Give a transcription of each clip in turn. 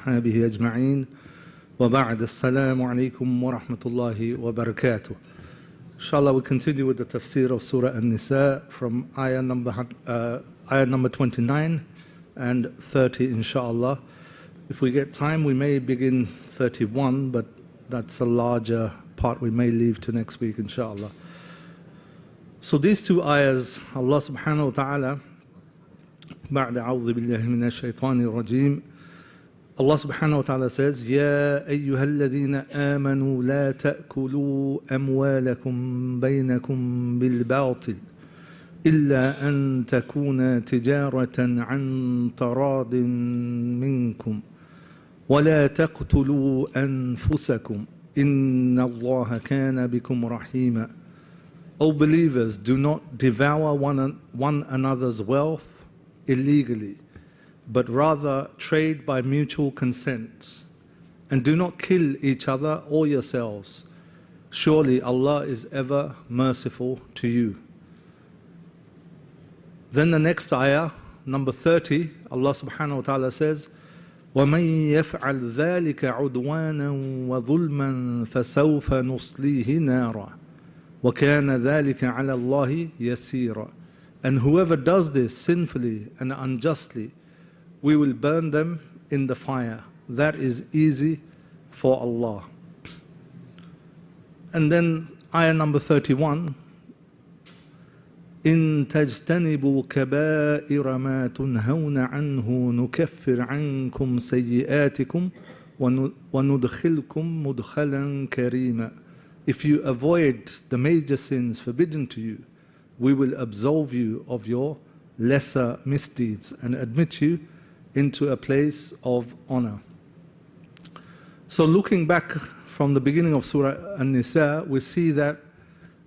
وأصحابه أجمعين وبعد السلام عليكم ورحمة الله وبركاته. Inshallah, we continue with the tafsir of Surah An-Nisa from ayah number 29 and 30, inshallah. If we get time, we may begin 31, but that's a larger part we may leave to next week, inshallah. So these two ayahs, Allah subhanahu wa ta'ala, بعد أعوذ بالله من الشيطان الرجيم, Allah subhanahu wa ta'ala says, يا أيها الذين آمنوا لا تأكلوا أموالكم بينكم بالباطل إلا أن تكون تجارة عن تراض منكم ولا تقتلوا أنفسكم إن الله كان بكم رحيما. O believers, do not devour one another's wealth illegally, but rather trade by mutual consent, and do not kill each other or yourselves. Surely Allah is ever merciful to you. Then the next ayah, number 30, Allah subhanahu wa ta'ala says, وَمَن يَفْعَلْ ذَلِكَ عُدْوَانًا وَظُلْمًا فَسَوْفَ نُصْلِيهِ نَارًا وَكَانَ ذَلِكَ عَلَى اللَّهِ يَسِيرًا. And whoever does this sinfully and unjustly, we will burn them in the fire. That is easy for Allah. And then ayah number 31, إن تجتنبوا كبائر ما تنهون عنه نكفر عنكم سيئاتكم وندخلكم مدخلا كريما. If you avoid the major sins forbidden to you, we will absolve you of your lesser misdeeds and admit you into a place of honor. So looking back from the beginning of Surah An-Nisa, we see that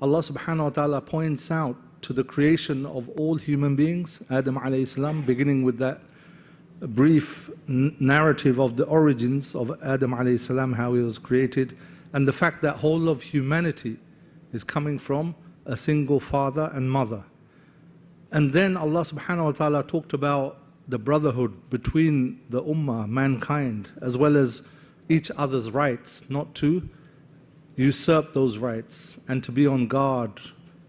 Allah subhanahu wa ta'ala points out to the creation of all human beings, Adam alayhi salam, beginning with that brief narrative of the origins of Adam alayhi salam, how he was created, and the fact that whole of humanity is coming from a single father and mother. And then Allah subhanahu wa ta'ala talked about the brotherhood between the ummah, mankind, as well as each other's rights, not to usurp those rights and to be on guard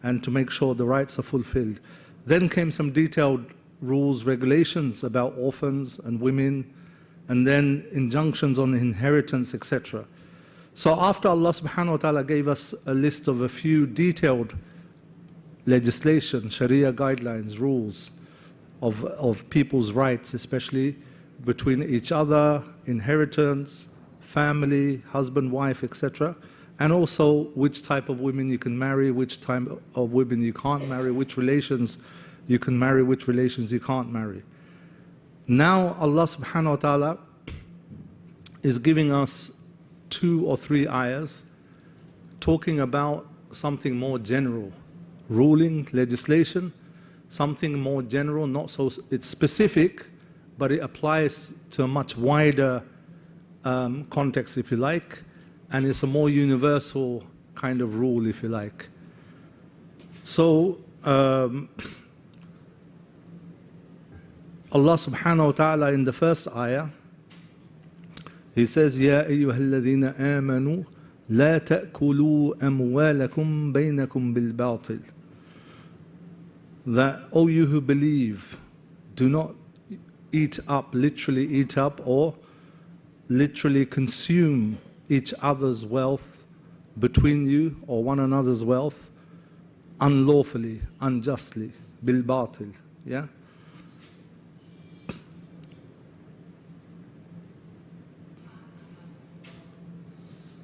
and to make sure the rights are fulfilled. Then came some detailed rules, regulations about orphans and women, and then injunctions on inheritance, etc. So after Allah subhanahu wa ta'ala gave us a list of a few detailed legislation, Sharia guidelines, rules of people's rights, especially between each other, inheritance, family, husband, wife, etc., and also which type of women you can marry, which type of women you can't marry, which relations you can marry, which relations you can't marry. Now Allah subhanahu wa ta'ala is giving us 2 or 3 ayahs talking about something more general, ruling, legislation, something more general, not so, it's specific, but it applies to a much wider context, if you like, and it's a more universal kind of rule, if you like. So Allah subhanahu wa ta'ala in the first ayah, He says, يَا أَيُّهَا الَّذِينَ آمَنُوا لَا تَأْكُلُوا أَمْوَالَكُمْ بَيْنَكُمْ بِالْبَاطِلِ. That, O you who believe, do not eat up, literally eat up, or literally consume each other's wealth between you, or one another's wealth, unlawfully, unjustly, bil-batil. Yeah?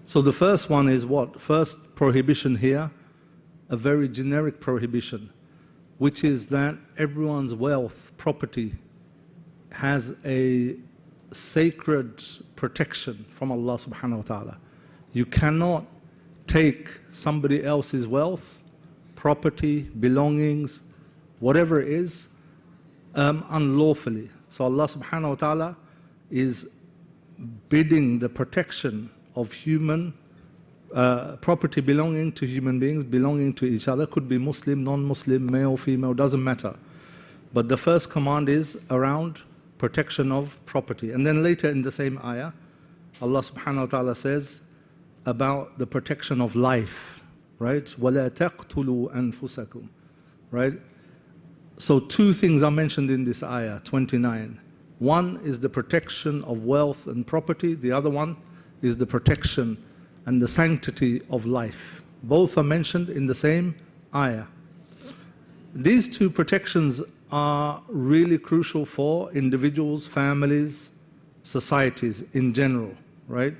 So the first one is what? First prohibition here, a very generic prohibition, which is that everyone's wealth, property, has a sacred protection from Allah subhanahu wa ta'ala. You cannot take somebody else's wealth, property, belongings, whatever it is, unlawfully. So Allah subhanahu wa ta'ala is bidding the protection of human property belonging to human beings, belonging to each other, could be Muslim, non-Muslim, male, female, doesn't matter. But the first command is around protection of property. And then later in the same ayah, Allah subhanahu wa ta'ala says about the protection of life, right? وَلَا تَقْتُلُوا أَنفُسَكُمْ, right? So two things are mentioned in this ayah, 29. One is the protection of wealth and property. The other one is the protection and the sanctity of life. Both are mentioned in the same ayah. These two protections are really crucial for individuals, families, societies in general, right?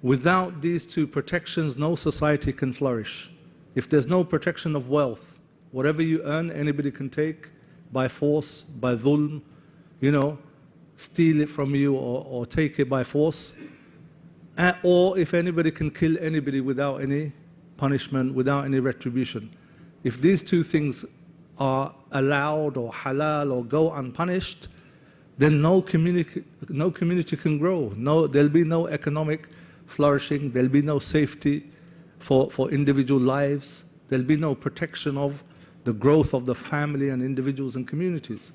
Without these two protections, no society can flourish. If there's no protection of wealth, whatever you earn, anybody can take by force, by dhulm, steal it from you or take it by force. Or if anybody can kill anybody without any punishment, without any retribution. If these two things are allowed or halal or go unpunished, then no community can grow. There'll be no economic flourishing, there'll be no safety for individual lives, there'll be no protection of the growth of the family and individuals and communities.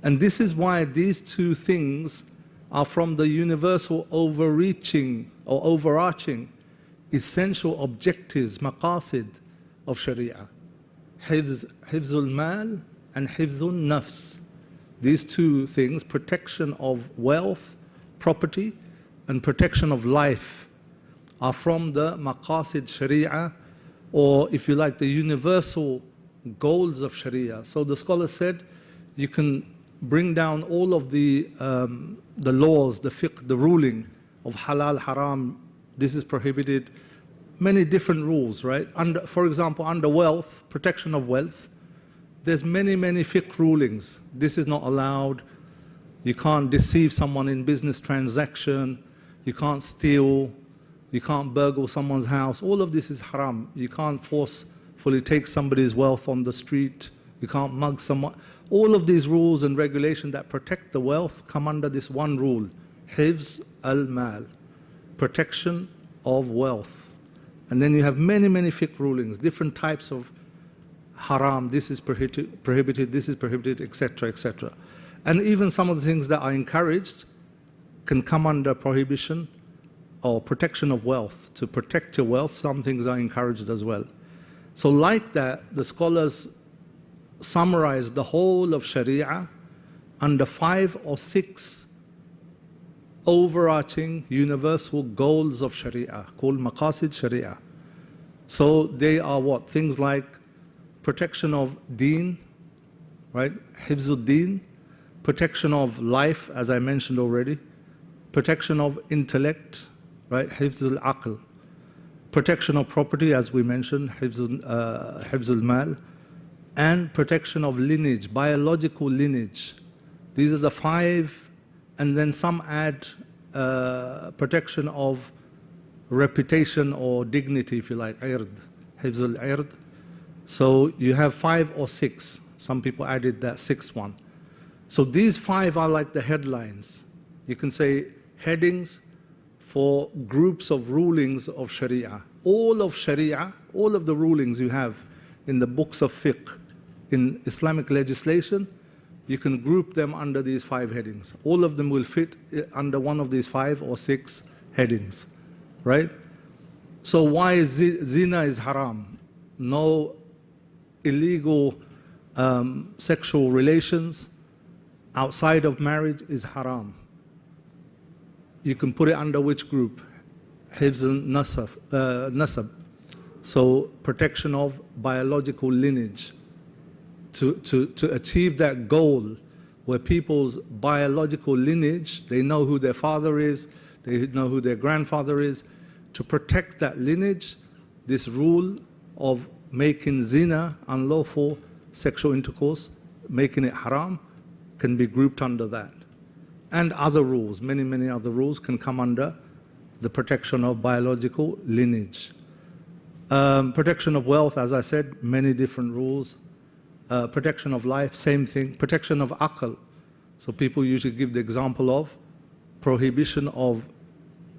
And this is why these two things are from the universal overarching essential objectives, maqasid of Sharia. Hifzul mal and hifzul nafs. These two things, protection of wealth, property, and protection of life, are from the maqasid Sharia, or if you like, the universal goals of Sharia. So the scholar said, you can bring down all of the laws, the fiqh, the ruling of halal, haram, this is prohibited, many different rules, right? For example, under wealth, protection of wealth, there's many fiqh rulings. This is not allowed. You can't deceive someone in business transaction. You can't steal. You can't burgle someone's house. All of this is haram. You can't forcefully take somebody's wealth on the street. You can't mug someone. All of these rules and regulations that protect the wealth come under this one rule, hifz al-mal, protection of wealth. And then you have many fiqh rulings, different types of haram, this is prohibited, this is prohibited, etc., etc. And even some of the things that are encouraged can come under prohibition or protection of wealth. To protect your wealth, some things are encouraged as well. So like that, the scholars summarize the whole of Sharia under 5 or 6 overarching universal goals of Sharia called maqasid Sharia. So they are what? Things like protection of deen, right? Hifzul deen, protection of life, as I mentioned already, protection of intellect, right? Hifzul aql, protection of property, as we mentioned, hifzul mal, and protection of lineage, biological lineage. These are the 5, and then some add protection of reputation or dignity, if you like, ird, hifzul ird. So you have 5 or 6. Some people added that 6th one. So these 5 are like the headlines. You can say headings for groups of rulings of Sharia. All of Sharia, all of the rulings you have in the books of fiqh, in Islamic legislation, you can group them under these 5 headings. All of them will fit under one of these 5 or 6 headings, right? So why is zina is haram? No illegal sexual relations outside of marriage is haram. You can put it under which group? Hifz nasab. So protection of biological lineage. To achieve that goal where people's biological lineage, they know who their father is, they know who their grandfather is, to protect that lineage, this rule of making zina, unlawful sexual intercourse, making it haram, can be grouped under that. And other rules, many other rules can come under the protection of biological lineage. Protection of wealth, as I said, many different rules. Protection of life, same thing. Protection of aql. So people usually give the example of prohibition of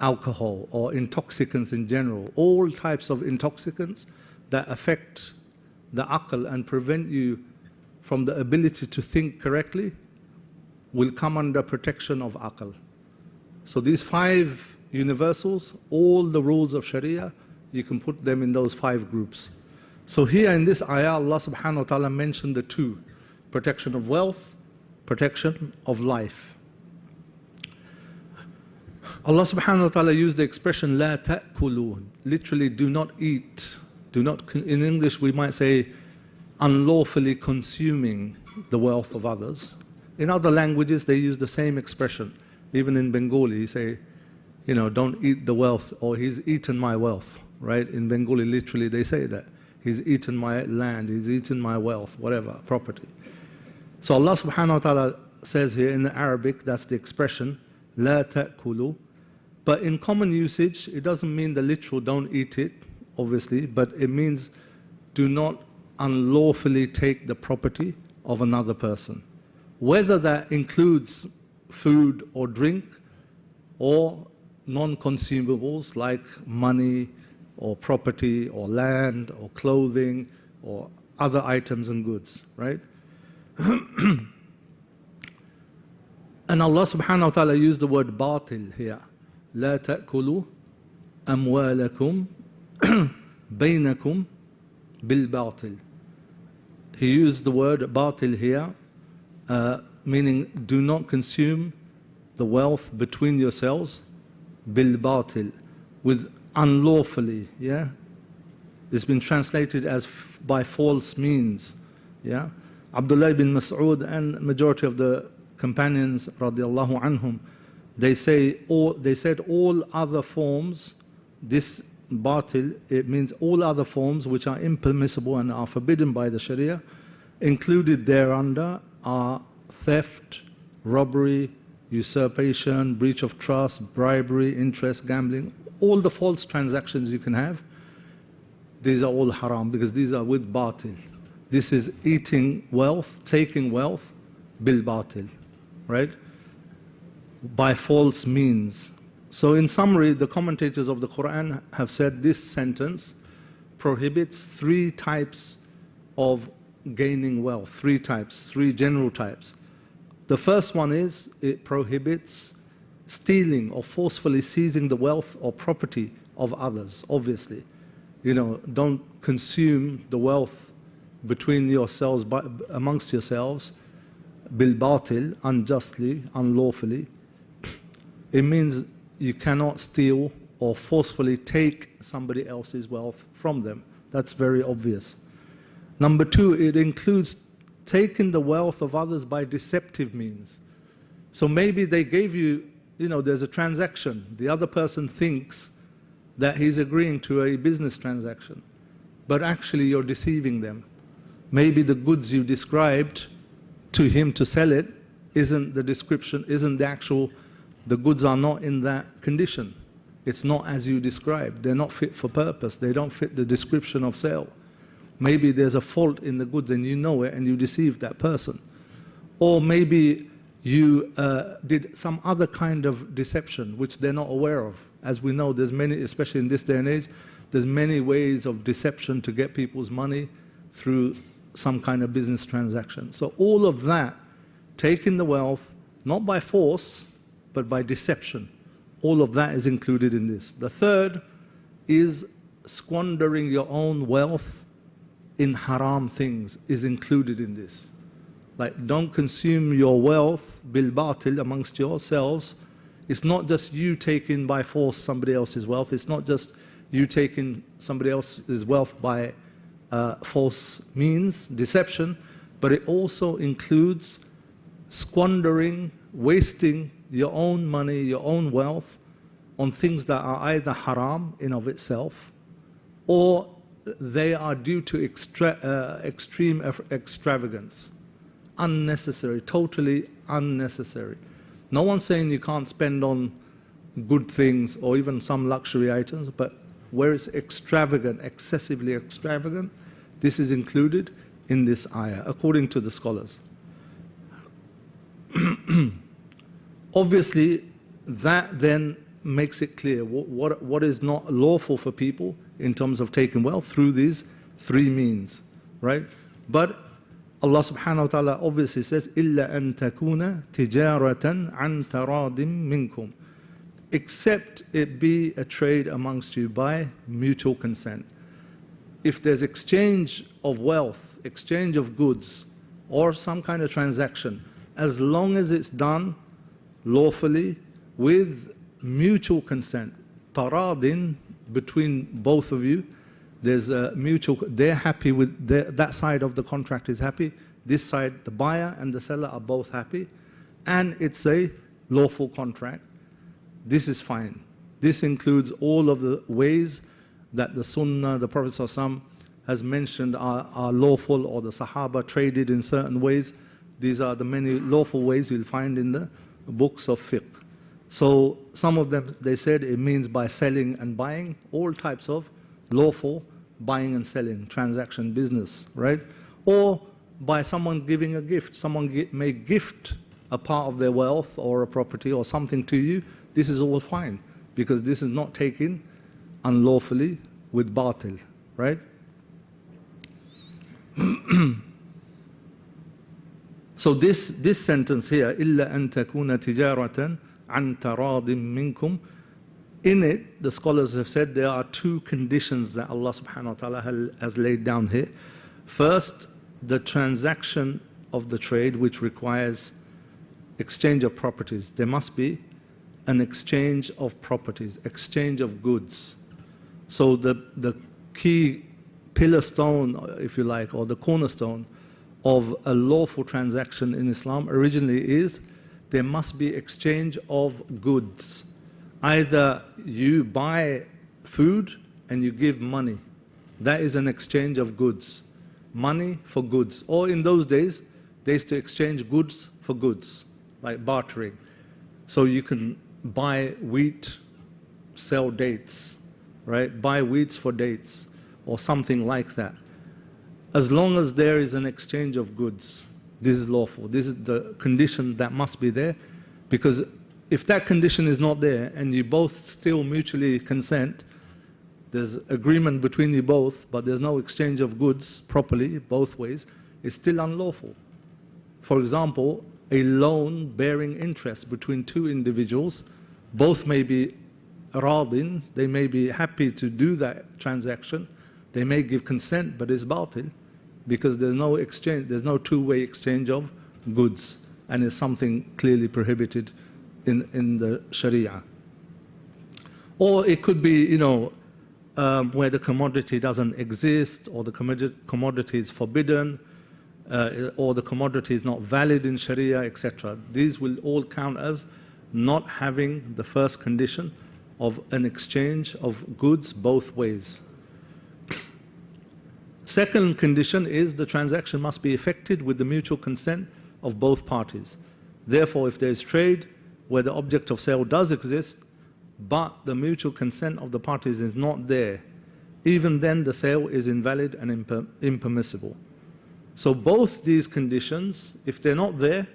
alcohol or intoxicants in general. All types of intoxicants that affect the aql and prevent you from the ability to think correctly. will come under protection of aql. So these 5 universals, all the rules of Sharia, you can put them in those 5 groups. So here in this ayah, Allah subhanahu wa ta'ala mentioned the 2, protection of wealth, protection of life. Allah subhanahu wa ta'ala used the expression la ta'kulu, literally do not eat, in English we might say unlawfully consuming the wealth of others. In other languages they use the same expression. Even in Bengali you say, don't eat the wealth, or he's eaten my wealth, right? In Bengali literally they say that. He's eaten my land, he's eaten my wealth, whatever, property. So Allah subhanahu wa ta'ala says here in the Arabic, that's the expression, la ta'kulu. But in common usage, it doesn't mean the literal don't eat it, obviously, but it means do not unlawfully take the property of another person. Whether that includes food or drink, or non-consumables like money, or property, or land, or clothing, or other items and goods, right? And Allah subhanahu wa ta'ala used the word batil here. لا تأكلوا أموالكم بينكم بالباطل. He used the word batil here, meaning do not consume the wealth between yourselves بالباطل, with unlawfully, yeah? It's been translated as by false means, yeah? Abdullah ibn Mas'ud and majority of the companions radiallahu anhum, they said all other forms, this batil, it means all other forms which are impermissible and are forbidden by the Sharia, included thereunder are theft, robbery, usurpation, breach of trust, bribery, interest, gambling, all the false transactions you can have. These are all haram because these are with batil. This is eating wealth, taking wealth, bil batil, right? By false means. So in summary, the commentators of the Qur'an have said this sentence prohibits 3 types of gaining wealth, 3 types, 3 general types. The first one is it prohibits stealing or forcefully seizing the wealth or property of others, obviously. Don't consume the wealth between yourselves, amongst yourselves, bil batil, unjustly, unlawfully. It means you cannot steal or forcefully take somebody else's wealth from them. That's very obvious. Number 2, it includes taking the wealth of others by deceptive means. So maybe they gave you, there's a transaction. The other person thinks that he's agreeing to a business transaction, but actually you're deceiving them. Maybe the goods you described to him to sell it isn't the description, isn't the actual, the goods are not in that condition. It's not as you described. They're not fit for purpose. They don't fit the description of sale. Maybe there's a fault in the goods and you know it and you deceived that person. Or maybe you did some other kind of deception which they're not aware of. As we know, there's many, especially in this day and age, there's many ways of deception to get people's money through some kind of business transaction. So all of that, taking the wealth, not by force, but by deception, all of that is included in this. The third is squandering your own wealth in haram things is included in this. Like, don't consume your wealth bil batil amongst yourselves. It's not just you taking by force somebody else's wealth. It's not just you taking somebody else's wealth by false means, deception, but it also includes squandering, wasting your own money, your own wealth on things that are either haram in of itself, or they are due to extreme extravagance, unnecessary, totally unnecessary. No one's saying you can't spend on good things or even some luxury items, but where it's extravagant, excessively extravagant, this is included in this ayah, according to the scholars. Obviously, that then makes it clear what is not lawful for people in terms of taking wealth through these 3 means, right? But Allah subhanahu wa ta'ala obviously says, إِلَّا أَن تَكُونَ تِجَارَةً عَن تَرَادٍ مِّنْكُمْ, except it be a trade amongst you by mutual consent. If there's exchange of wealth, exchange of goods, or some kind of transaction, as long as it's done lawfully with mutual consent, taradin, between both of you, there's a mutual, they're happy with, that side of the contract is happy, this side, the buyer and the seller are both happy, and it's a lawful contract, this is fine. This includes all of the ways that the Sunnah, the Prophet ﷺ has mentioned are lawful, or the Sahaba traded in certain ways. These are the many lawful ways you'll find in the books of fiqh. So some of them, they said it means by selling and buying, all types of lawful buying and selling, transaction, business, right? Or by someone giving a gift. Someone may gift a part of their wealth or a property or something to you. This is all fine, because this is not taken unlawfully with batil, right? So this sentence here, إِلَّا أَن تَكُونَ تِجَارَةً عَن تَرَادٍ مِّنْكُمْ, in it, the scholars have said there are two conditions that Allah subhanahu wa ta'ala has laid down here. First, the transaction of the trade, which requires exchange of properties. There must be an exchange of properties, exchange of goods. So the key pillar stone, if you like, or the cornerstone of a lawful transaction in Islam originally is there must be exchange of goods. Either you buy food and you give money. That is an exchange of goods. Money for goods. Or in those days, they used to exchange goods for goods, like bartering. So you can buy wheat, sell dates, right? Buy wheats for dates, or something like that. As long as there is an exchange of goods, this is lawful. This is the condition that must be there, because if that condition is not there and you both still mutually consent, there's agreement between you both, but there's no exchange of goods properly, both ways, it's still unlawful. For example, a loan bearing interest between two individuals, both may be radin, they may be happy to do that transaction, they may give consent, but it's batil, because there's no exchange, there's no two-way exchange of goods, and it's something clearly prohibited in the Sharia. Or it could be, where the commodity doesn't exist, or the commodity is forbidden, or the commodity is not valid in Sharia, etc. These will all count as not having the first condition of an exchange of goods both ways. Second condition is the transaction must be effected with the mutual consent of both parties. Therefore, if there is trade where the object of sale does exist, but the mutual consent of the parties is not there, even then the sale is invalid and impermissible. So both these conditions, if they're not there,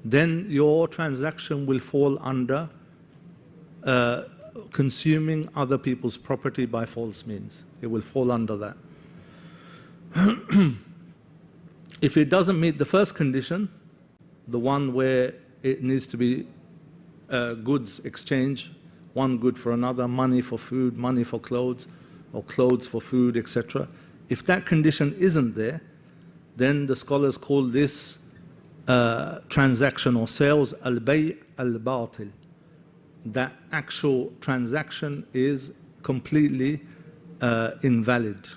then your transaction will fall under consuming other people's property by false means. It will fall under that. If it doesn't meet the first condition, the one where it needs to be goods exchange, one good for another, money for food, money for clothes, or clothes for food, etc. If that condition isn't there, then the scholars call this transaction or sales al-bay' al-batil. That actual transaction is completely invalid,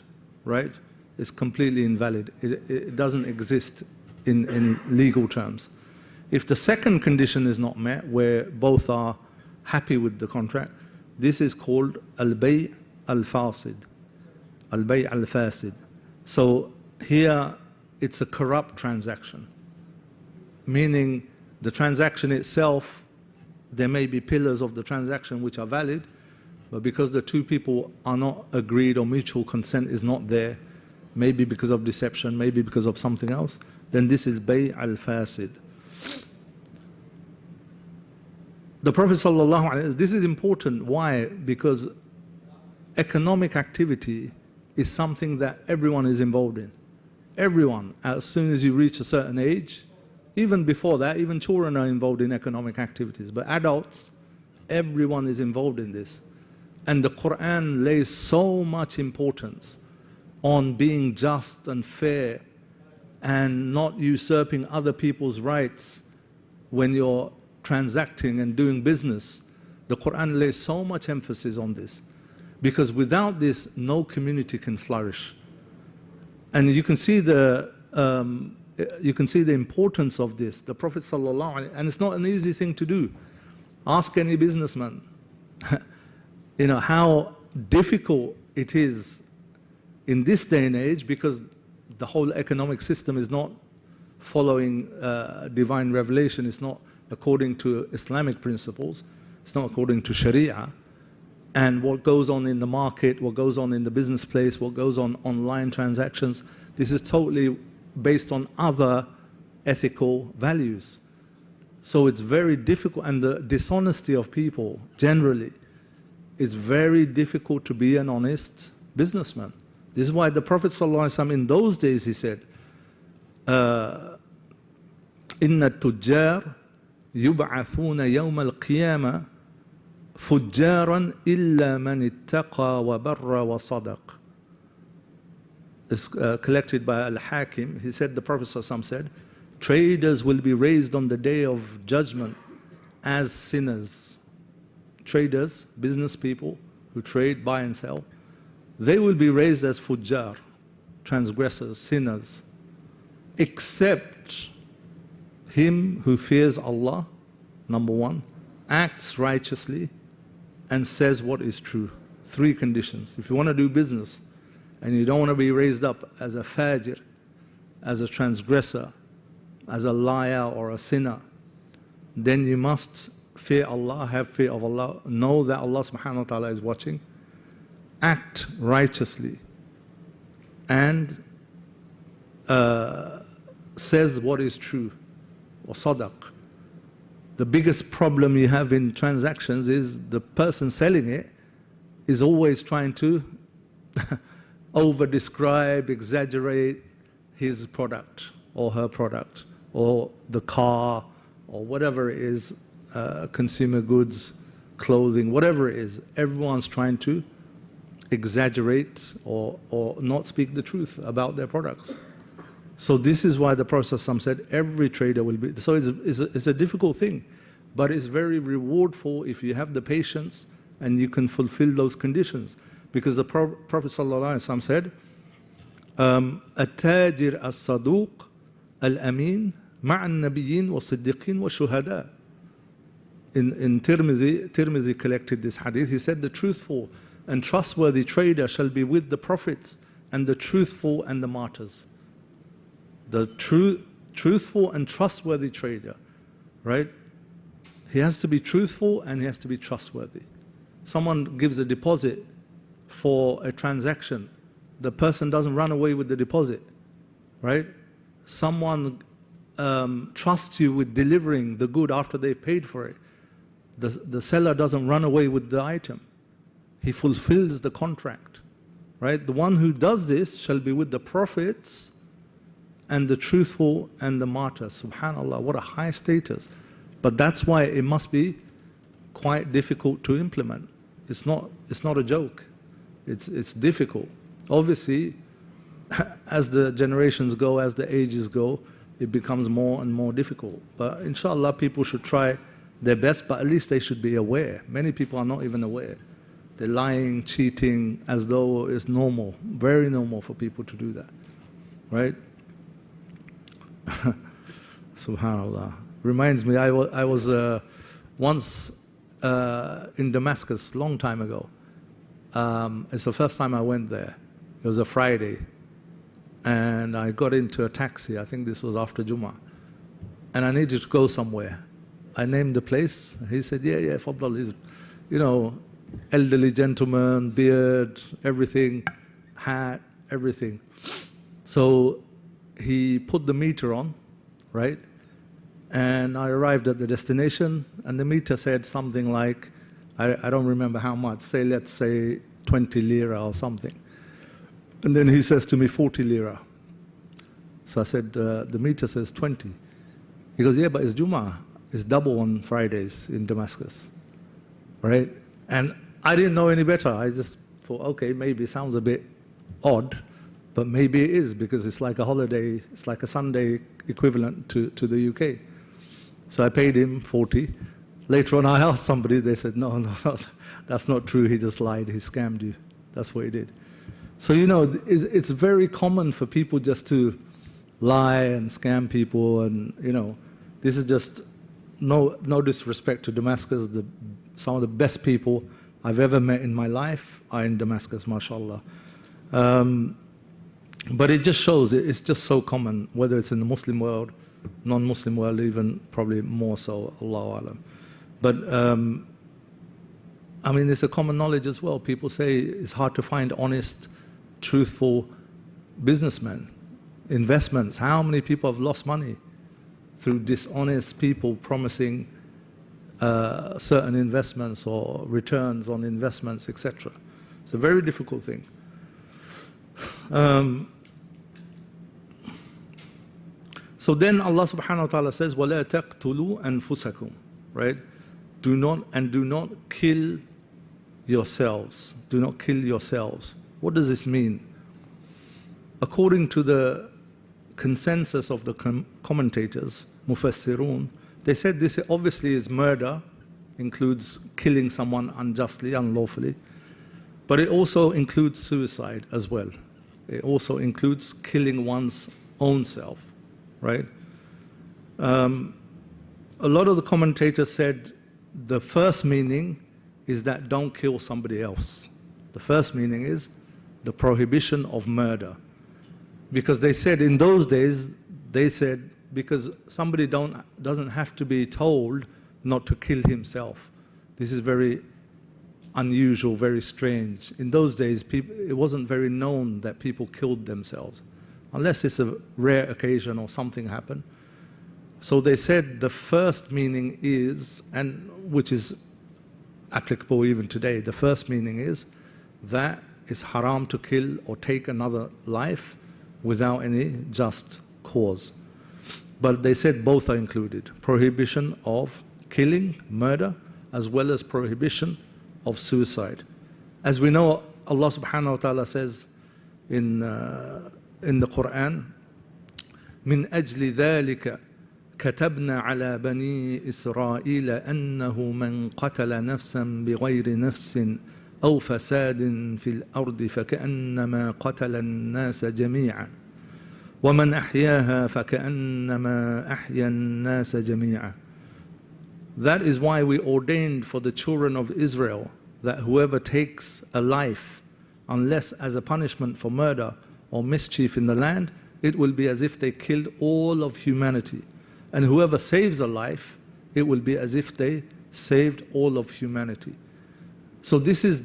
right? It's completely invalid. It doesn't exist in legal terms. If the second condition is not met, where both are happy with the contract, this is called al-bay' al-fasid. Al-bay' al-fasid. So here it's a corrupt transaction, meaning the transaction itself, there may be pillars of the transaction which are valid, but because the two people are not agreed or mutual consent is not there, maybe because of deception, maybe because of something else, then this is bay' al-fasid. The Prophet ﷺ, this is important. Why? Because economic activity is something that everyone is involved in. Everyone, as soon as you reach a certain age, even before that, even children are involved in economic activities. But adults, everyone is involved in this. And the Qur'an lays so much importance on being just and fair and not usurping other people's rights when you're transacting and doing business. The Qur'an lays so much emphasis on this, because without this, no community can flourish. And you can see the importance of this. The Prophet ﷺ, and it's not an easy thing to do. Ask any businessman, you know, how difficult it is in this day and age, because the whole economic system is not following divine revelation. It's not according to Islamic principles. It's not according to Sharia. And what goes on in the market, what goes on in the business place, what goes on online transactions, this is totally based on other ethical values. So it's very difficult, and the dishonesty of people generally, it's very difficult to be an honest businessman. This is why the Prophet ﷺ in those days, he said, إِنَّ التُّجَّارِ يُبْعَثُونَ يَوْمَ الْقِيَامَةِ فُجَّارًا إِلَّا مَنِ اتَّقَى وَبَرَّ وَصَدَقَ. It's collected by Al-Hakim. He said, the Prophet ﷺ said, traders will be raised on the day of judgment as sinners. Traders, business people who trade, buy and sell, they will be raised as fujjar, transgressors, sinners, except him who fears Allah, number one, acts righteously, and says what is true. 3 conditions. If you want to do business and you don't want to be raised up as a fajr, as a transgressor, as a liar or a sinner, then you must fear Allah, have fear of Allah, know that Allah subhanahu wa ta'ala is watching, act righteously, and says what is true, or sadaq. The biggest problem you have in transactions is the person selling it is always trying to over-describe, exaggerate his product or her product or the car or whatever it is, consumer goods, clothing, whatever it is. Everyone's trying to exaggerate or not speak the truth about their products. So this is why the Prophet ﷺ said every trader will be. So it's a difficult thing, but it's very rewardful if you have the patience and you can fulfill those conditions. Because the Prophet ﷺ said, التاجر الصدوق الأمين مع النبيين والصديقين والشهداء. In Tirmidhi collected this hadith. He said, the truthful and trustworthy trader shall be with the prophets and the truthful and the martyrs. The truthful and trustworthy trader, right? He has to be truthful and he has to be trustworthy. Someone gives a deposit for a transaction. The person doesn't run away with the deposit, right? Someone trusts you with delivering the good after they paid for it. The seller doesn't run away with the item. He fulfills the contract, right? The one who does this shall be with the prophets and the truthful and the martyrs. Subhanallah, what a high status. But that's why it must be quite difficult to implement. It's not a joke. It's difficult. Obviously, as the generations go, as the ages go, it becomes more and more difficult. But inshallah, people should try their best, but at least they should be aware. Many people are not even aware. They're lying, cheating, as though it's normal, very normal for people to do that, right? Subhanallah. Reminds me, I was once in Damascus, long time ago. It's the first time I went there. It was a Friday. And I got into a taxi. I think this was after Jummah. And I needed to go somewhere. I named the place. He said, yeah, faddal. He's, you know, elderly gentleman, beard, everything, hat, everything. So he put the meter on, right? And I arrived at the destination, and the meter said something like, I don't remember how much, let's say 20 lira or something. And then he says to me, 40 lira. So I said, the meter says 20. He goes, yeah, but it's Jummah. It's double on Fridays in Damascus, right? And I didn't know any better. I just thought, okay, maybe it sounds a bit odd, but maybe it is, because it's like a holiday, it's like a Sunday equivalent to the UK. So I paid him 40. Later on, I asked somebody, they said, no, that's not true. He just lied, he scammed you. That's what he did. So, you know, it's very common for people just to lie and scam people, and, you know, this is just no disrespect to Damascus. Some of the best people I've ever met in my life are in Damascus, mashallah. But it just shows, it's just so common, whether it's in the Muslim world, non-Muslim world, even probably more so, Allahu Alam. But, I mean, it's a common knowledge as well. People say it's hard to find honest, truthful businessmen, investments. How many people have lost money through dishonest people promising certain investments or returns on investments, etc. It's a very difficult thing. So then Allah subhanahu wa ta'ala says, وَلَا تَقْتُلُوا أَنفُسَكُمْ, right? Do not kill yourselves. Do not kill yourselves. What does this mean? According to the consensus of the commentators, Mufassirun, they said this obviously is murder, includes killing someone unjustly, unlawfully, but it also includes suicide as well. It also includes killing one's own self, right? A lot of the commentators said the first meaning is that don't kill somebody else. The first meaning is the prohibition of murder. Because they said in those days, they said because somebody doesn't have to be told not to kill himself. This is very unusual, very strange. In those days, it wasn't very known that people killed themselves, unless it's a rare occasion or something happened. So they said the first meaning is, and which is applicable even today, the first meaning is that it's haram to kill or take another life without any just cause. But they said both are included. Prohibition of killing, murder, as well as prohibition of suicide. As we know, Allah subhanahu wa ta'ala says in the Qur'an, من أجل ذلك كتبنا على بني إسرائيل أنه من قتل نفسا بغير نفس أو فساد في الأرض فكأنما قتل الناس جميعا ومن أحياها فكأنما أحيا الناس جميعا. That is why we ordained for the children of Israel that whoever takes a life, unless as a punishment for murder or mischief in the land, it will be as if they killed all of humanity. And whoever saves a life, it will be as if they saved all of humanity. So this is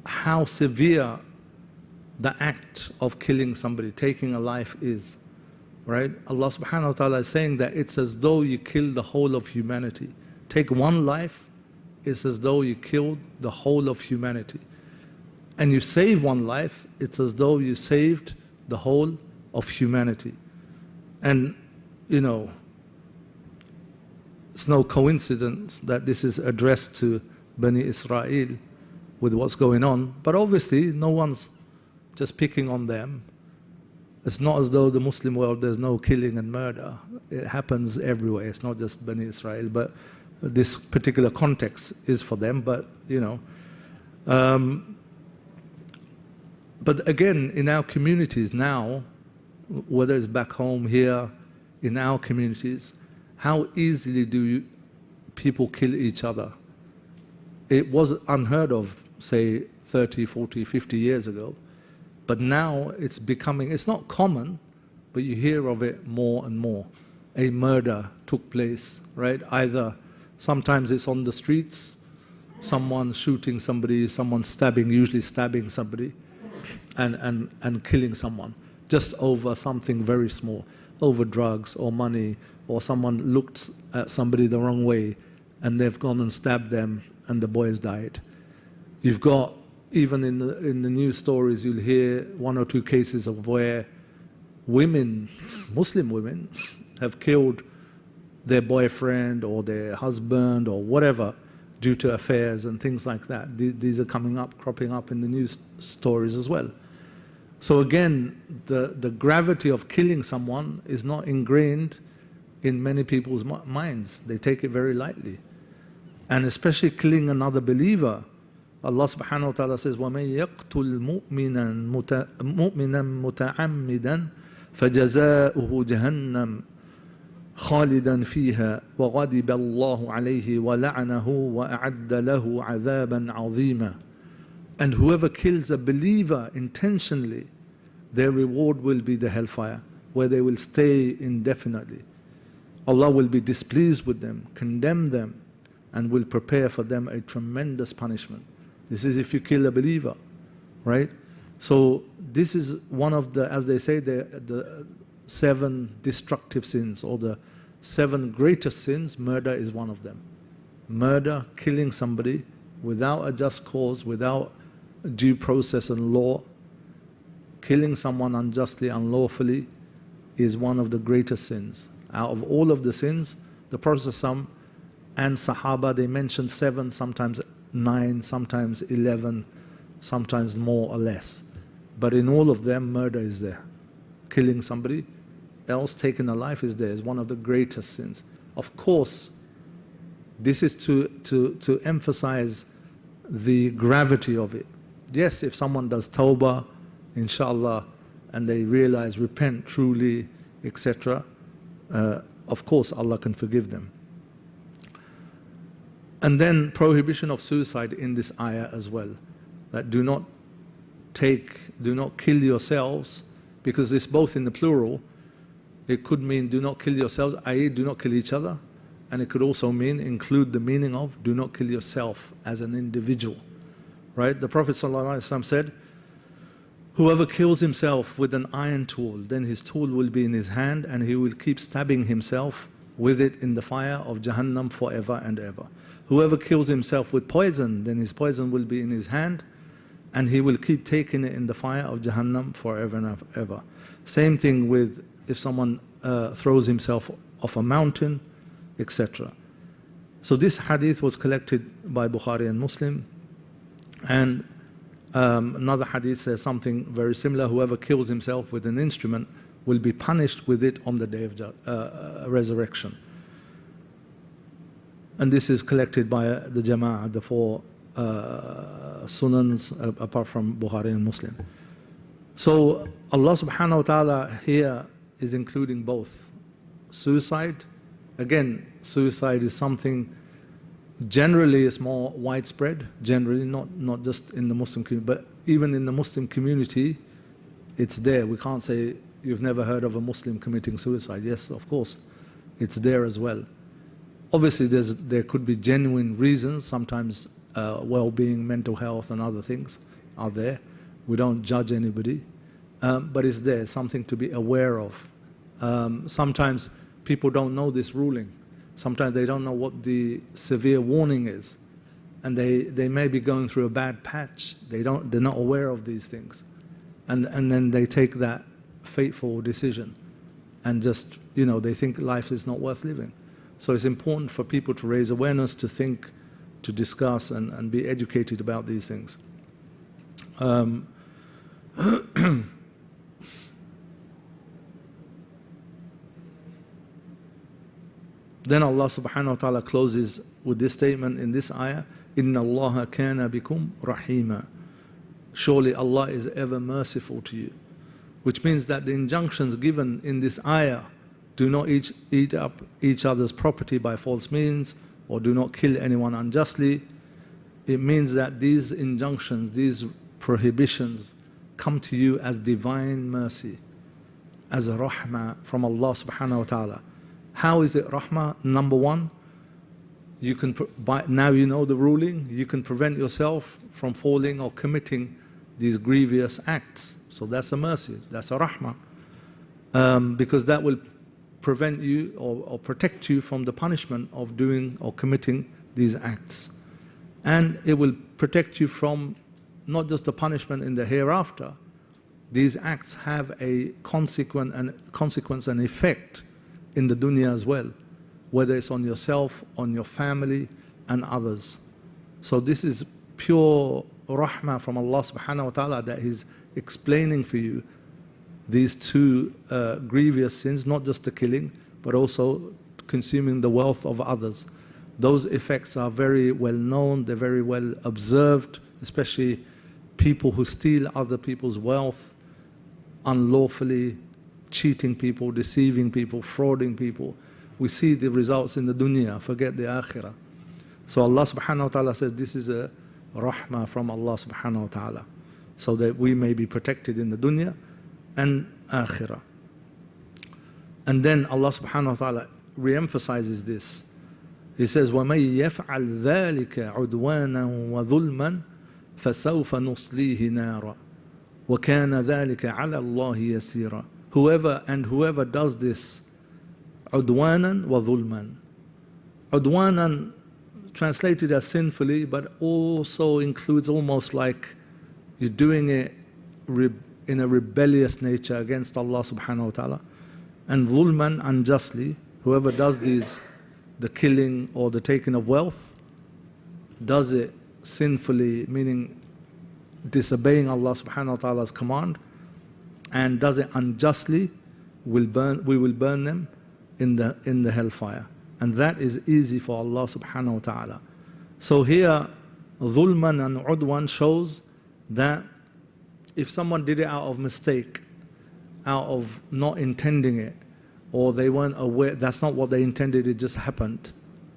how severe the act of killing somebody, taking a life is, right? Allah subhanahu wa ta'ala is saying that it's as though you kill the whole of humanity. Take one life, it's as though you killed the whole of humanity. And you save one life, it's as though you saved the whole of humanity. And, you know, it's no coincidence that this is addressed to Bani Israel with what's going on. But obviously, no one's just picking on them. It's not as though the Muslim world, there's no killing and murder. It happens everywhere. It's not just Bani Israel, but this particular context is for them. But, you know, but again, in our communities now, whether it's back home, here, in our communities, how easily do people kill each other? It was unheard of, say, 30, 40, 50 years ago. But now it's becoming, it's not common, but you hear of it more and more. A murder took place, right? Either sometimes it's on the streets, someone shooting somebody, someone stabbing, usually stabbing somebody, and killing someone, just over something very small, over drugs or money, or someone looked at somebody the wrong way and they've gone and stabbed them and the boys died. You've got, even in the news stories, you'll hear one or two cases of where women, Muslim women, have killed their boyfriend or their husband or whatever due to affairs and things like that. These are cropping up in the news stories as well. So again, the gravity of killing someone is not ingrained in many people's minds. They take it very lightly. And especially killing another believer. Allah subhanahu wa ta'ala says, وَمَن يَقْتُلْ مُؤْمِنًا مُتَعَمِّدًا فَجَزَاؤُهُ جَهَنَّمْ خالدا فيها وغضب الله عليه ولعنه وأعد له عذابا عظيما. And whoever kills a believer intentionally, their reward will be the hellfire, where they will stay indefinitely. Allah will be displeased with them, condemn them, and will prepare for them a tremendous punishment. This is if you kill a believer, right? So this is one of the, as they say, the 7 destructive sins, or the 7 greatest sins. Murder is one of them. Murder, killing somebody without a just cause, without due process and law, killing someone unjustly, unlawfully, is one of the greatest sins. Out of all of the sins, the Prophet and Sahaba, they mentioned 7, sometimes 9, sometimes 11, sometimes more or less. But in all of them, murder is there. Killing somebody else, taking a life is there, is one of the greatest sins. Of course, this is to emphasize the gravity of it. Yes, if someone does tawbah, inshallah, and they realize, repent truly, etc., of course Allah can forgive them. And then prohibition of suicide in this ayah as well. That do not kill yourselves, because it's both in the plural. It could mean do not kill yourselves, i.e. do not kill each other. And it could also mean, include the meaning of, do not kill yourself as an individual. Right? The Prophet ﷺ said, whoever kills himself with an iron tool, then his tool will be in his hand and he will keep stabbing himself with it in the fire of Jahannam forever and ever. Whoever kills himself with poison, then his poison will be in his hand and he will keep taking it in the fire of Jahannam forever and ever. Same thing with if someone throws himself off a mountain, etc. So this hadith was collected by Bukhari and Muslim. And another hadith says something very similar. Whoever kills himself with an instrument will be punished with it on the day of resurrection. And this is collected by the Jama'ah, the 4 Sunans, apart from Bukhari and Muslim. So Allah subhanahu wa ta'ala here is including both. Suicide, again, suicide is something generally is more widespread, generally, not just in the Muslim community, but even in the Muslim community, it's there. We can't say you've never heard of a Muslim committing suicide. Yes, of course, it's there as well. Obviously, there could be genuine reasons, sometimes well-being, mental health and other things are there. We don't judge anybody, but it's there, something to be aware of. Sometimes people don't know this ruling. Sometimes they don't know what the severe warning is, and they may be going through a bad patch. They're not aware of these things, and then they take that fateful decision, and just they think life is not worth living. So it's important for people to raise awareness, to think, to discuss, and be educated about these things. Then Allah subhanahu wa ta'ala closes with this statement in this ayah, إِنَّ اللَّهَ كَانَ بِكُمْ رَحِيمًا. Surely Allah is ever merciful to you. Which means that the injunctions given in this ayah, do not eat up each other's property by false means, or do not kill anyone unjustly. It means that these injunctions, these prohibitions come to you as divine mercy, as a rahmah from Allah subhanahu wa ta'ala. How is it rahmah? Number one, you can now you know the ruling, you can prevent yourself from falling or committing these grievous acts. So that's a mercy, that's a rahmah. Because that will prevent you or protect you from the punishment of doing or committing these acts. And it will protect you from not just the punishment in the hereafter, these acts have a consequence and effect in the dunya as well, whether it's on yourself, on your family, and others. So this is pure rahmah from Allah subhanahu wa ta'ala, that He's explaining for you these two grievous sins, not just the killing, but also consuming the wealth of others. Those effects are very well known, they're very well observed, especially people who steal other people's wealth unlawfully, cheating people, deceiving people, frauding people. We see the results in the dunya, forget the akhirah. So Allah subhanahu wa ta'ala says this is a rahmah from Allah subhanahu wa ta'ala, so that we may be protected in the dunya and akhirah. And then Allah subhanahu wa ta'ala re-emphasizes this. He says, وَمَن يَفْعَلْ ذَلِكَ عُدْوَانًا وَظُلْمًا فَسَوْفَ نُصْلِيهِ نَارًا وَكَانَ ذَلِكَ عَلَى اللَّهِ يَسِيرًا. Whoever does this, عُدْوَانًا وَظُلْمًا. عُدْوَانًا translated as sinfully, but also includes almost like you're doing it in a rebellious nature against Allah subhanahu wa ta'ala. And dhulman, unjustly, whoever does these, the killing or the taking of wealth, does it sinfully, meaning disobeying Allah subhanahu wa ta'ala's command, and does it unjustly, we will burn them in the hellfire. And that is easy for Allah subhanahu wa ta'ala. So here, dhulman and udwan shows that if someone did it out of mistake, out of not intending it, or they weren't aware, that's not what they intended, it just happened,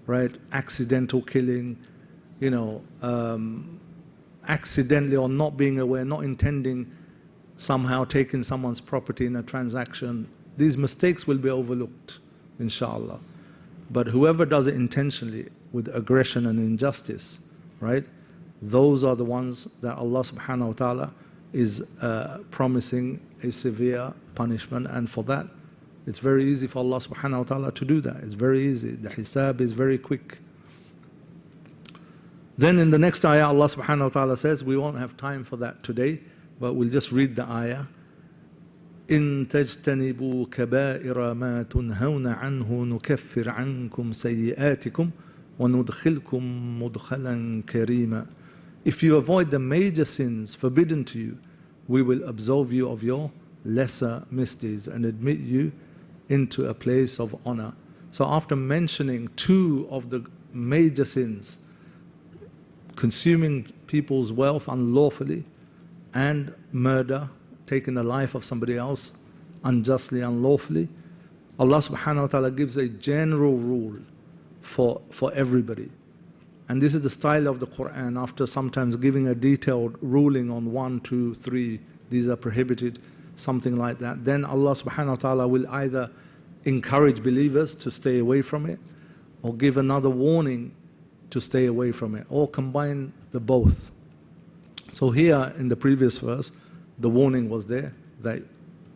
right? Accidental killing, accidentally, or not being aware, not intending, somehow taking someone's property in a transaction. These mistakes will be overlooked, inshallah. But whoever does it intentionally with aggression and injustice, right? Those are the ones that Allah subhanahu wa ta'ala is promising a severe punishment. And for that, it's very easy for Allah subhanahu wa ta'ala to do that. It's very easy. The hisab is very quick. Then in the next ayah, Allah subhanahu wa ta'ala says, we won't have time for that today, but we'll just read the ayah. إن تجتنبوا كبائر ما تنهون عنه نكفر عنكم سيئاتكم وندخلكم مدخلا كريما. If you avoid the major sins forbidden to you, we will absolve you of your lesser misdeeds and admit you into a place of honor. So after mentioning two of the major sins, consuming people's wealth unlawfully and murder, taking the life of somebody else unjustly, unlawfully, Allah subhanahu wa ta'ala gives a general rule for everybody. And this is the style of the Qur'an. After sometimes giving a detailed ruling on 1, 2, 3, these are prohibited, something like that, then Allah subhanahu wa ta'ala will either encourage believers to stay away from it, or give another warning to stay away from it, or combine the both. So here in the previous verse, the warning was there that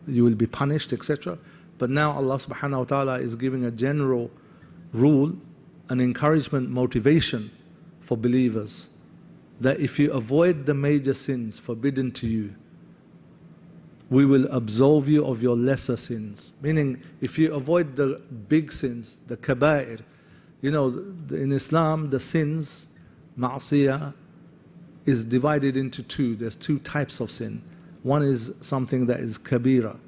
you will be punished, etc. But now Allah subhanahu wa ta'ala is giving a general rule, an encouragement, motivation for believers, that if you avoid the major sins forbidden to you, we will absolve you of your lesser sins. Meaning, if you avoid the big sins, the kaba'ir, in Islam, the sins, ma'asiyah, is divided into two. There's two types of sin. One is something that is kabira,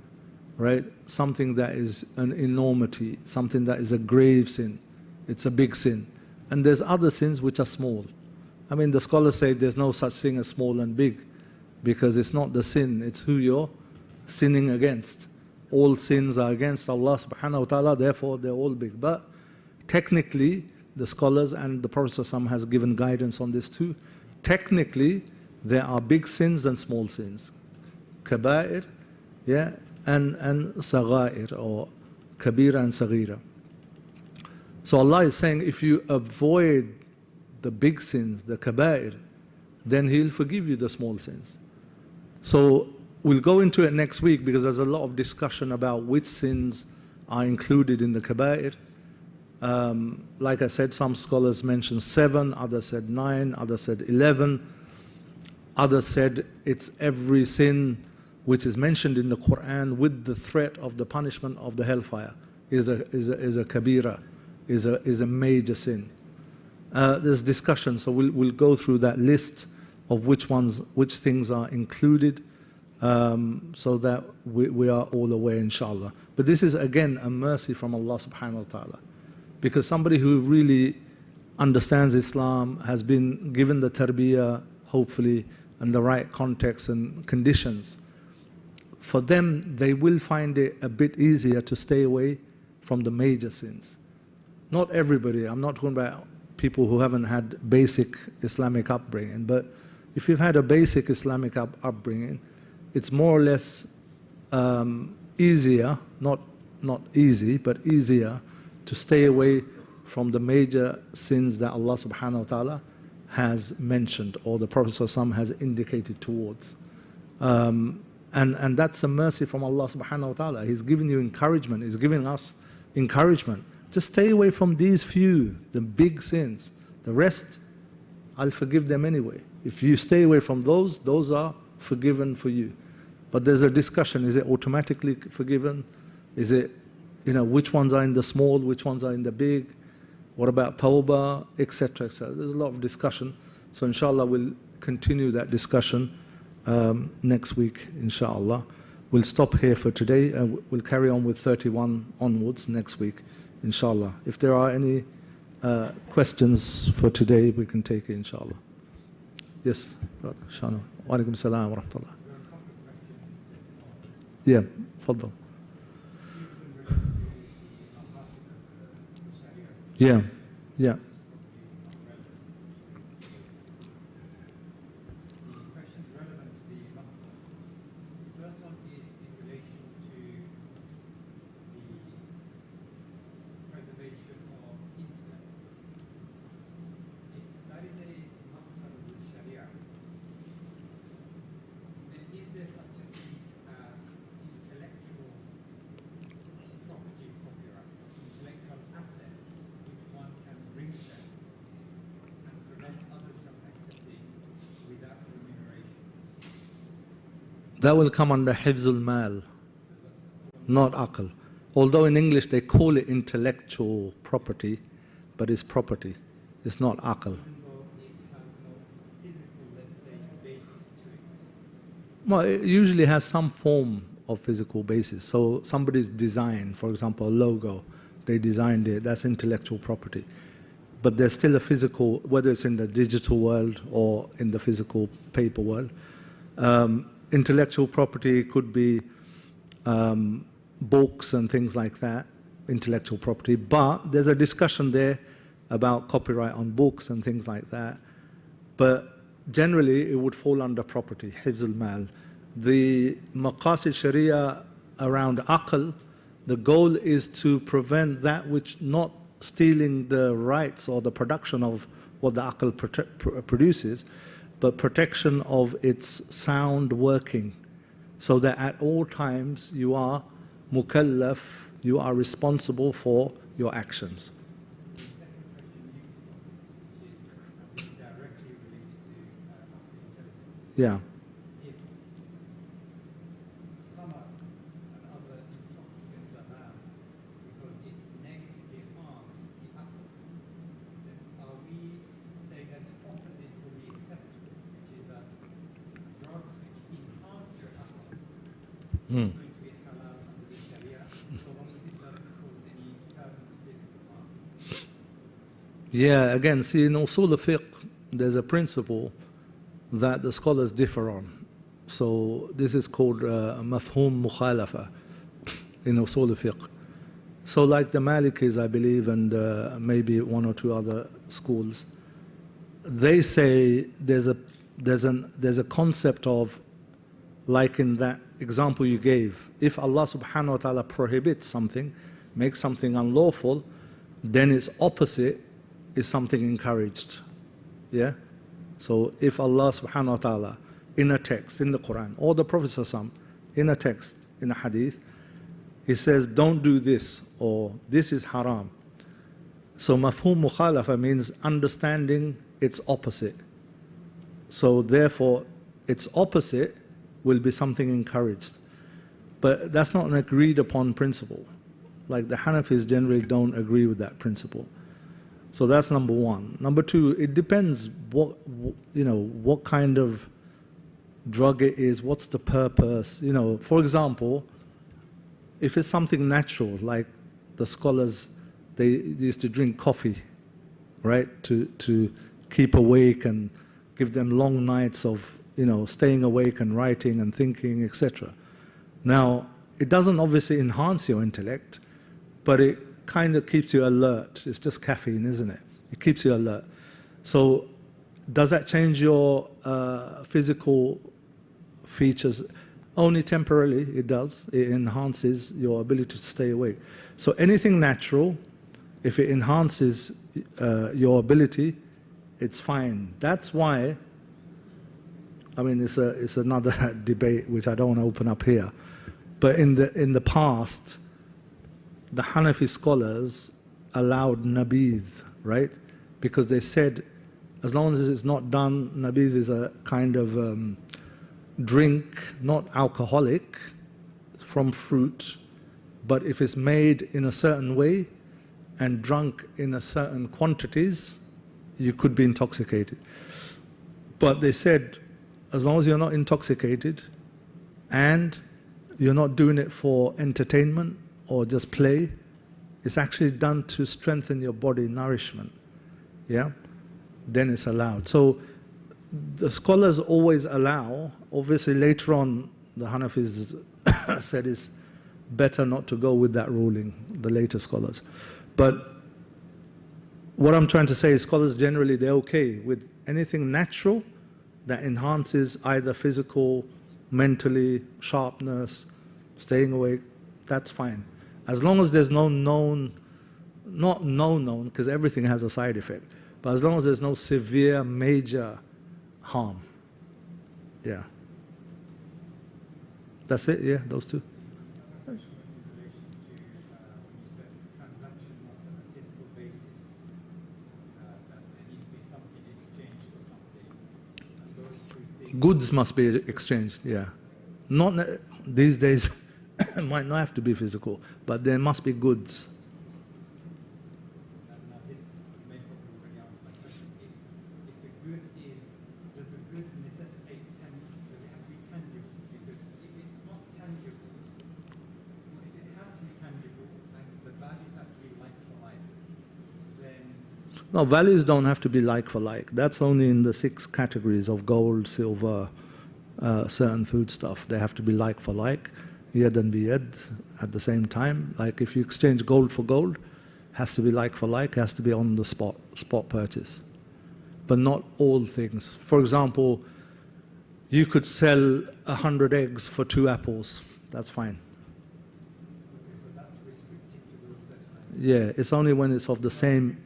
right? Something that is an enormity, something that is a grave sin. It's a big sin. And there's other sins which are small. I mean, the scholars say there's no such thing as small and big, because it's not the sin, it's who you're sinning against. All sins are against Allah subhanahu wa ta'ala, therefore they're all big. But technically, the scholars and the Prophet ﷺ has given guidance on this too. Technically, there are big sins and small sins. Kaba'ir, yeah, and saghair, or kabira and saghira. So Allah is saying, if you avoid the big sins, the kaba'ir, then He'll forgive you the small sins. So we'll go into it next week, because there's a lot of discussion about which sins are included in the kaba'ir. Like I said, some scholars mentioned 7, others said 9, others said 11. Others said it's every sin which is mentioned in the Qur'an with the threat of the punishment of the hellfire, is a kabira, is a major sin. There's discussion, so we'll go through that list of which things are included, so that we are all aware, inshallah. But this is again a mercy from Allah subhanahu wa ta'ala, because somebody who really understands Islam, has been given the tarbiyah, hopefully, and the right context and conditions, for them, they will find it a bit easier to stay away from the major sins. Not everybody, I'm not talking about people who haven't had basic Islamic upbringing, but if you've had a basic Islamic upbringing, it's more or less easier, not easy, but easier to stay away from the major sins that Allah subhanahu wa ta'ala has mentioned, or the Prophet ﷺ has indicated towards. And that's a mercy from Allah subhanahu wa ta'ala. He's giving you encouragement, He's giving us encouragement. Just stay away from these few, the big sins. The rest, I'll forgive them anyway. If you stay away from those are forgiven for you. But there's a discussion, is it automatically forgiven? Is it, which ones are in the small, which ones are in the big? What about tawbah, etc., etc. There's a lot of discussion. So inshallah we'll continue that discussion next week, inshallah. We'll stop here for today and we'll carry on with 31 onwards next week, inshallah. If there are any questions for today, we can take it, inshallah. Yes, Shana. Wa alaikum salam wa rahmatullah. Yeah, fadl. Yeah, yeah. That will come under hifzul mal, not aql. Although in English they call it intellectual property, but it's property. It's not aql. Well, it usually has some form of physical basis. So somebody's design, for example, a logo, they designed it, that's intellectual property. But there's still a physical, whether it's in the digital world or in the physical paper world. Intellectual property could be books and things like that, intellectual property. But there's a discussion there about copyright on books and things like that. But generally, it would fall under property, hifzul mal. The maqasid sharia around aql, the goal is to prevent that which not stealing the rights or the production of what the aql produces, but protection of its sound working, so that at all times you are mukallaf, you are responsible for your actions. Yeah. Yeah, again, see, in usul al-fiqh, there's a principle that the scholars differ on. So this is called mafhum mukhalafa in usul al-fiqh. So like the Malikis, I believe, and maybe one or two other schools, they say there's a concept of, like in that example you gave, if Allah subhanahu wa ta'ala prohibits something, makes something unlawful, then its opposite is something encouraged. Yeah? So if Allah subhanahu wa ta'ala in a text, in the Qur'an, or the Prophet ﷺ, in a text, in a hadith, he says, don't do this, or this is haram. So mafhum mukhalafa means understanding its opposite. So therefore, its opposite will be something encouraged. But that's not an agreed upon principle. Like the Hanafis generally don't agree with that principle. So that's number one. Number two, it depends what kind of drug it is, what's the purpose. For example, if it's something natural, like the scholars, they used to drink coffee, right, to keep awake and give them long nights of staying awake and writing and thinking, etc. Now, it doesn't obviously enhance your intellect, but it kind of keeps you alert. It's just caffeine, isn't it? It keeps you alert. So does that change your physical features? Only temporarily it does. It enhances your ability to stay awake. So anything natural, if it enhances your ability, it's fine. That's why, it's another debate which I don't want to open up here. But in the past, the Hanafi scholars allowed nabidh, right? Because they said, as long as it's not done, nabidh is a kind of drink, not alcoholic, from fruit, but if it's made in a certain way and drunk in a certain quantities, you could be intoxicated. But they said, as long as you're not intoxicated and you're not doing it for entertainment or just play, it's actually done to strengthen your body, nourishment, yeah? Then it's allowed. So the scholars always allow. Obviously later on the Hanafis said it's better not to go with that ruling, the later scholars. But what I'm trying to say is scholars generally, they're okay with anything natural that enhances either physical, mentally, sharpness, staying awake, that's fine. As long as there's no known, not known, because everything has a side effect, but as long as there's no severe, major harm. Yeah. That's it, yeah, those two. Goods must be exchanged, yeah. Not these days, it might not have to be physical, but there must be goods. This may probably answer my question. If the good is, does the goods necessitate does it have to be tangible? Because if it's not tangible, if it has to be tangible, and the values have to be like for like, then... No, values don't have to be like for like. That's only in the 6 categories of gold, silver, certain food stuff. They have to be like for like, yad and biyad at the same time. Like if you exchange gold for gold, has to be like for like, has to be on the spot purchase. But not all things. For example, you could sell 100 eggs for 2 apples. That's fine. Okay, so that's restricted to those certain... Yeah, it's only when it's of the same...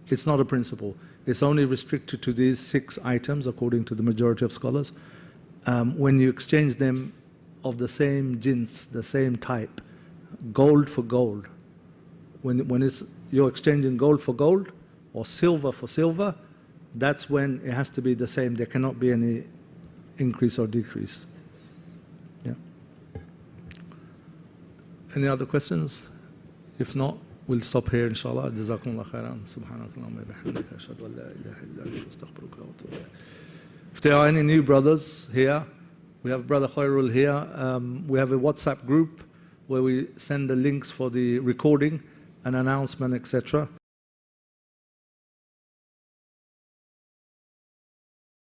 It's not a principle. It's only restricted to these 6 items, according to the majority of scholars. When you exchange them of the same jins, the same type, gold for gold, when you're exchanging gold for gold or silver for silver, that's when it has to be the same. There cannot be any increase or decrease. Yeah. Any other questions? If not, we'll stop here, inshallah. Jazakumullah khairan. Subhanakallahumma wa bihamdika ashhadu an la ilaha illa anta astaghfiruka wa atubu ilayk. If there are any new brothers here, we have Brother Khairul here. We have a WhatsApp group where we send the links for the recording, an announcement, etc.